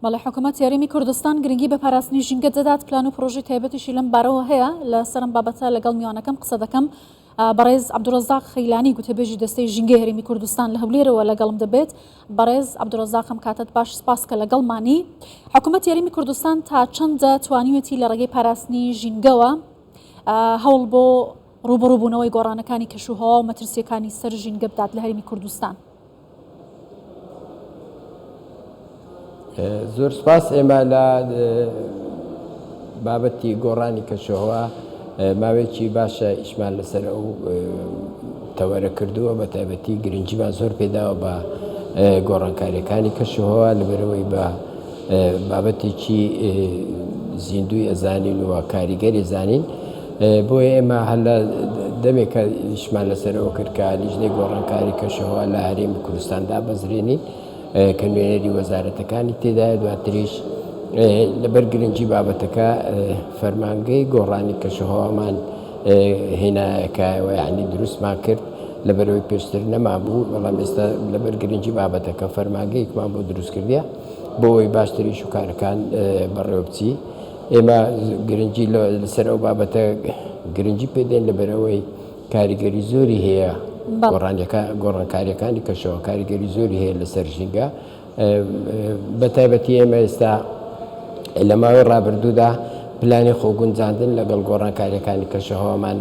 بەڵێ حکوومەت یاریمی کوردستان گرنگی بە پاراستنی ژینگە دەدات پلان و پرۆژەی تایبەتیشی لەم بارەوە هەیە لە سەرم بابەتە لەگەڵ میوانەکەم قسە دەکەم بەڕێز عەبدوڕەزاق خەیلانی گوتەبێژی دەستەی ژینگەی هەرێمی کوردستان لە هەولێرەوە لەگەڵم دەبێت. بەڕێز عەبدوڕەزاقم کاتت باش، سپاس کە لەگەڵمانی. حکوومەت یاریمی کوردستان تا چەندە توانیوێتی لە ڕێگەی پاراستنی ژینگەوە هەوڵ بۆ ڕوبەڕووبوونەوەی گۆڕانەکانی کەشوهەوا و مەترسیەکانی سەر ژینگە بدات لە هەرێمی کوردستان؟ زۆر سپاس. ئێمە لە بابەتی گۆڕانی کەشوهەوا ماوەیەکی باشە ئیشمان لەسەر ئەو تەوەرە کردووە، بە تایبەتی گرنگیمان زۆر پێداوە بە گۆڕانکاریەکانی کەشوهەوا لەبەرەوەی بە بابەتێکی زیندوی ئەزانین و کاریگەری زانین. بۆیە ئێمە هەر لە دەمێکە ئیشمان لەسەرەوە کرد کە لیژنەی گۆڕانکاری کەشوهەوا لە هەرێمی کوردستاندا بەزرێنین کە نوێنەری وەزارەتەکانی تێدایە. دواتریش لەبەر گرنگی بابەتەکە فەرمانگەی گۆڕانی کەشوهەوامان هێنایەکایەوە، یعنی دروستمان کرد لەبەرەوەی پێشتر نەما بوو، بەڵام ئێستا لەبەر گرنگی بابەتەکە فەرمانگەیەکمان بۆ دروست کردیە بۆ ئەوەی باشتری شوکارەکان بەڕێوە بچی. ئێمە گرنگی لەسەر ئەو بابەتە گرنگی پێدەین لەبەرەوەی کاریگەری زۆری هەیە، گۆڕانکاریەکانی کەشەوە کاریگەری زۆری هەیە لەسەر ژینگە. بە تایبەتی ئێمە ئێستا لە ماوەی ڕابردوودا پلانی خۆگونجاندن لەگەڵ گۆڕانکاریەکانی کەشەهەوامان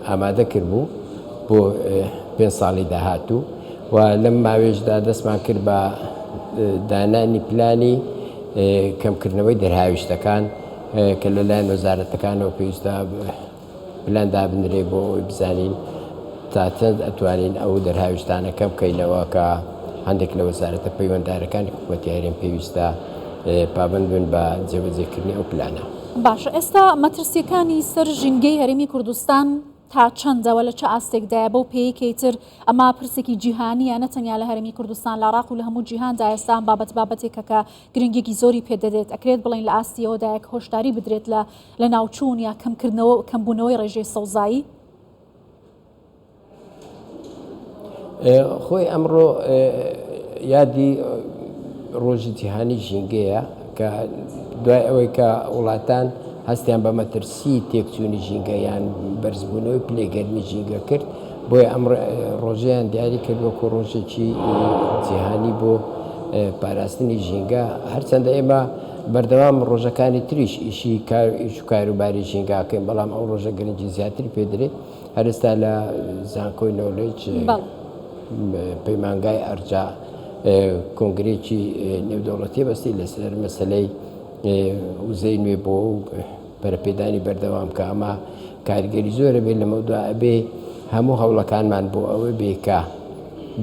ئامادە کرد بوو بۆ 5 ساڵی داهاتوو و لەم ماوێژدا دەستمان کرد بە دانانی پلانی کەمکردنەوەی دەرهاویشتەکان کە لەلایەن وەزارەتەکانەوە پێویستە پلان دابنرێ بۆ ئەوەی بزانین تا چەند ئەتوانین ئەو دەرهاویشتانە کەم بکەینەوە کە هەندێک لە وەزارەتە پەیوەنددارەکانی حکوومەتی هەرێم پێویستە پابند بن بە جێبەجێکردنی ئەو پلانە. باشە، ئێستا مەترسیەکانی سەر ژینگەی هەرێمی کوردستان تا چەندەوە لە چه ئاستێکدایە بەو پێیەکەی تر ئەمە پرسێکی جیهانیە نەتەنیا لە هەرێمی کوردستان، لە عێراق و لە هەموو جیهاندا ئێستا بابەتێکە کە گرنگێکی زۆری پێدەدێت. ئەکرێت بڵین لە ئاستیەوەدایە کە هۆشداری بدرێت لە ناوچوون یا کەمبوونەوەی ڕێژەی سەوزایی؟ خۆی ئەمڕۆ یادی ڕۆژی جیهانی ژینگەیە کە دوای ئەوەی کە وڵاتان هەستیان بە مەترسی تێکچوونی ژینگە یان بەرزبوونەوەی پلێگەرمی ژینگە کرد، بۆیە ئەم ڕۆژەیان دیاری کرد وەکو ڕۆژێکی جیهانی بۆ پاراستنی ژینگە. هەرچەندە ئێمە بەردەوام ڕۆژەکانی تریش ئیشی ئیش و کاروباری ژینگاکەین، بەڵام ئەو ڕۆژە گرنگی زیاتری پێدرێت. هەرستا لە زانکۆی نۆلێج پەیمانگای ئەرجا کۆنگرێکی نێودەوڵەتی بەستی لەسەر مەسەلەی وزەی نوێ بۆ بەرەپێدانی بەردەوام کە ئەمە کاریگەری زۆرە بێت لەمەودا ئەبێ هەموو هەوڵەکانمان بۆ ئەوە بێکە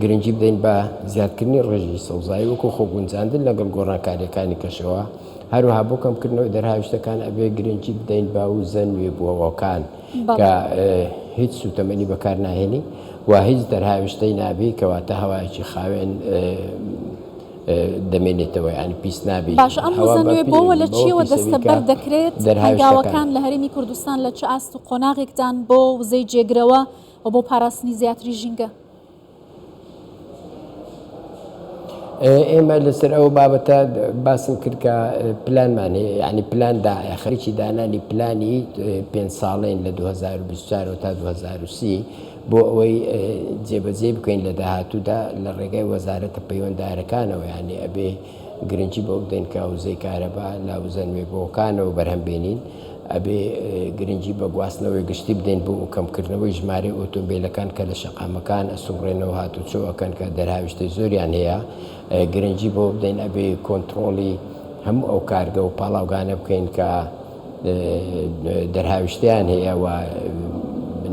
گرنگی بدەین بە زیادکردنی ڕێژی سەوزایی وەکو خۆگونجاندن لەگەڵ گۆڕانکاریەکانی کەشەوە، هەروەها بۆ کەمکردنەوەی دەرهاویشتەکان ئەبێ گرنگی بدەین بە وزە نوێ بووەوەکان کە هیچ سوتەمەنی بەکار ناهێنی و هیچ دەرهاویشتەی نابێ کەواتە هەوایەکی خاوێن دەمێنێتەوە، ینی پیس نابێت. باشە، ئەم وزە نوێ بۆوە لە چیەوە دەستەبەر دەکرێت؟ هەنگاوەکان لە هەرێمی کوردستان لە چه ئاست و قۆناغێکدان بۆ وزەی جێگرەوە و بۆ پاراستنی زیاتری ژینگە؟ ئێمە لەسەر ئەو بابەتە باسم کرد کە پلانمان هەیە، یعنی پلاندا خەریکی دانانی پلانی 5 ساڵین لە 2024 تا 2030 بۆ ئەوەی جێبەجێ بکەین لە داهاتوودا لە ڕێگای وەزارەتە پەیوەنددارەکانەوە، یعنی ئەبێ گرنگی بۆ بدەین کە وزەی کارەبا لا وزە نوێبووەکانەوە بەرهەمبێنین، ئەبێ گرنگی بە گواستنەوەی گشتی بدەین بۆ کەمکردنەوەی ژمارەی ئۆتۆمبیلەکان کە لە شەقامەکان ئەسوڕێنەوە هاتوچۆەکەن کە دەرهاویشتەی زۆریان هەیە، گرنگی بۆ بدەین ئەبێ کۆنتترۆلی هەموو ئەو کارگە و پاڵاوگانە بکەین کە دەرهاویشتیان هەیە و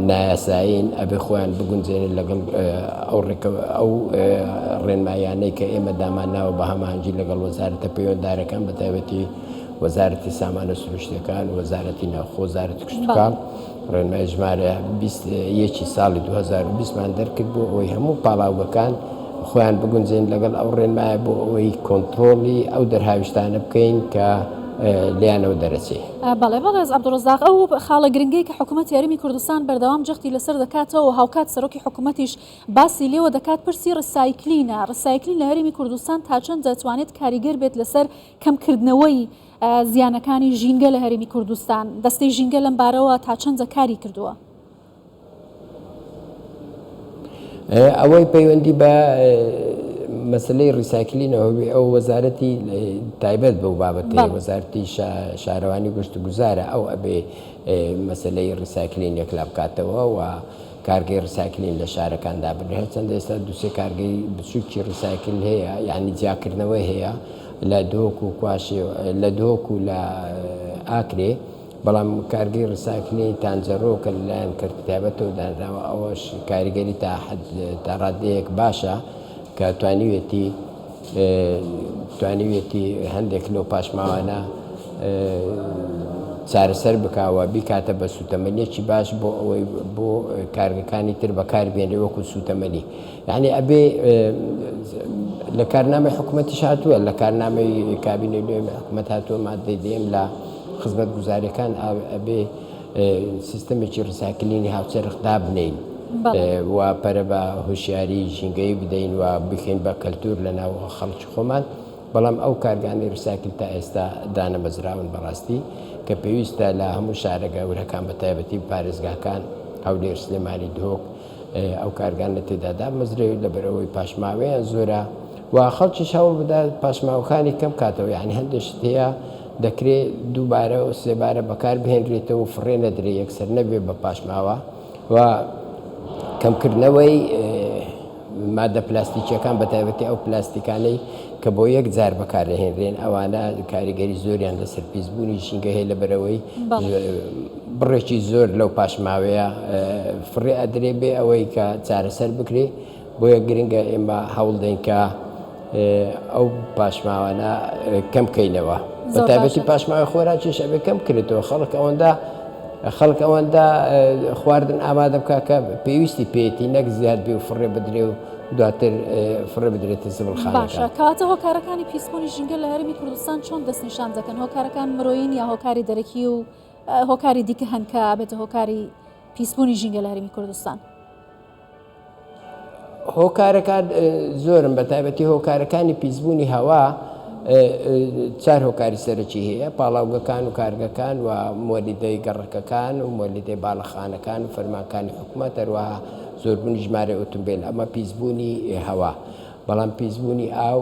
نایاسایین، ئەبێ خۆیان بگونجێنن لەگەڵ ئەو ڕێنمایانەی کە ئێمە دامانناوە بە هەماهەنگی لەگەڵ وەزارەتە پەیوەنددارەکان بە تایبەتی وەزارەتی سامانە سروشتەکان، وەزارەتی ناوخۆ، وەزارەتی کشتتوکان ڕێنمای ژمارە 21 ساڵی 2020مان دەرکرد بۆ ئەوەی هەموو پاڵاوگەکان خۆیان بگونجێن لەگەڵ ئەو ڕێنمایە بۆ ئەوەی کۆنتترۆلی ئەو دەرهاویشتانە بکەین کە لیانەوە دەرەچێ. بەڵێ بەڵێز عەبدوڕەزاق ئەو خاڵە گرنگەی کە حکوومەت یاریمی کوردستان بەردەوام جەختی لەسەر دەکاتەوە و هاوکات سەرۆکی حکوومەتیش باسی لێوە دەکات پرسی ڕسایکلینە ڕسایکلین لە هەرێمی کوردستان تا چەند دەتوانێت کاریگەر بێت لەسەر کەمکردنەوەی زیانەکانی ژینگە لە هەرێمی کوردستان دەستەی ژینگە لەم بارەوە تا چەند کاری کردووە. ئەوەی پەیوەندی بە مەسلەی ڕیساکلینەوە ئەو وەزارەتی تایبەت بەو بابەتێ وەزارەتی شارەوانی گشت و گوزارە ئەو ئەبێ مەسلەی ڕیساکلین یەکلا بکاتەوە و کارگەی ڕیساکلین لە شارەکاندا بنێت چەند ئێستا دووسێ کارگەی بچووکی ڕیساکل هەیە یعنی جیاکردنەوە هەیە لە دۆک و کواشێ لە دۆک و لە ئاکرێ بەڵام کارگەی ڕساکلینی تانجەڕۆکە لەلایەن کردتابەتەوە دانراوە ئەوەش کاریگەری تا ڕادەیەک باشە کە توانیوێتی هەندێک لەو پاشماوانە چارەسەر بکاوە بیکاتە بە سوتەمەنیەکی باش بۆ ئەوەی بۆ کارگەکانی تر بەکاربێنێ وەکو سوتەمەنی یعنی ئەبێ لە کارنامەی حکوومەتیش هاتووە لە کارنامەی کابینەی نوێی حکوومەت هاتووە مادەی دێم لە خزمەت گوزاریەکان ئەبێ سیستەمێکی ڕساکلینی هاوچەرخدا بنین و پەرە بە هوشیاری ژینگەی بدەین و بخین بە کەلتور لە ناو خەڵکی خۆمان بەڵام ئەو کارگانی ڕساکل تا ئێستا دانەبەزراون بەڕاستی کە پێویستە لە هەموو شارە گەورەکان بە تایبەتی پارێزگاکان هەولێر سلێمانی دۆک ئەو کارگان لە تێدا دامەزرێت لەبەرەوەی پاشماوەیان زۆرە و خەڵکیش هەوڵ بدات پاشماوەکانی کەم کاتەوە یعنی هەندێک هەیە دەکرێت دووبارە و سێبارە بەکار بهێنرێتەوە و فڕێ نەدرێ یەکسەر نەبێ بە پاشماوە و کەمکردنەوەی مادە پلاستیکیەکان بە تایبەتی ئەو پلاستیکانەی کە بۆ یەک جار بەکارهێنرێن ئەوانە کاریگەری زۆریان لەسەر پیسبوونی ژینگە هەیە لەبەرەوەی بڕێکی زۆر لەو پاشماوەیە فڕێ ئەدرێ بێ ئەوەی کە چارەسەر بکرێ بۆ یەک گرنگە ئێمە هەوڵ دەین کە ئەو پاشماوانە کەم بکەینەوە بە تایبەتی پاشماوی خۆراکیش ئەبێ کەم کردێتەوە خەڵک ئەوەندە خواردن ئامادە بکە کە پێویستی پێێتی نەک زیاد بێ و فڕێ بدرێ و دواتر فڕێ بدرێتە زبڵخانەکان. باشە کەواتە هۆکارەکانی پیسبوونی ژینگە لە هەرێمی کوردستان چۆن دەستنیشان دەکەن هۆکارەکان مرۆیین یا هۆکاری دەرەکی و هۆکاری دیکە هەن کە بێتە هۆکاری پیسبوونی ژینگە لە هەرێمی کوردستان؟ هۆکارەکان زۆرن بە تایبەتی هۆکارەکانی پیسبوونی هەوا چار هۆکاری سەرەکی هەیە پاڵاوگەکان و کارگەکان و مۆلیدەی گەڕەکەکان و مۆلیدەی باڵەخانەکان و فەرمانکانی حکوومەت هەروەها زۆربوونی ژمارە ئۆتۆمبیل ئەمە پیسبوونی هەوا بەڵام پیسبوونی ئاو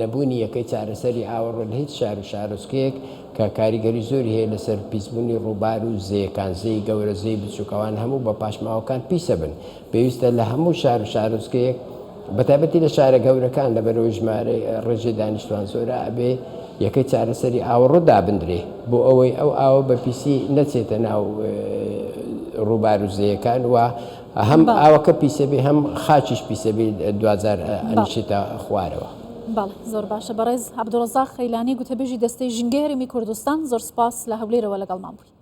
نەبوونی یەکەی چارەسەری ئاوەڕۆ لە هیچ شار و شارۆچکەیەک کە کاریگەری زۆری هەیە لەسەر پیسبوونی ڕووبار و زەیەکان زەی گەورە زەی بچووکەوان هەموو بە پاشماوەکان پیسە بن پێویستە لە هەموو شار و شارۆچکەیەک بەتایبەتی لە شارە گەورەکان لەبەرەوەی ژمارەی ڕێژەی دانیشتوان زۆرە ئەبێ یەکەی چارەسەری ئاوەڕۆ دابدرێ بۆ ئەوەی ئەو ئاوە بە پیسی نەچێتە ناو ڕووبار و زەیەکان و هەم ئاوەکە پیسەبێ هەم خاچیش پیسەبێ دوجار ئەنیشێتە خوارەوە. بەڵێ زۆر باشە بەڕێز عەبدوڕەزاق خەیلانی گوتەبێژی دەستەی ژینگە هەرێمی کوردستان زۆر سپاس لە هەولێرەوە لەگەڵمان بوویت.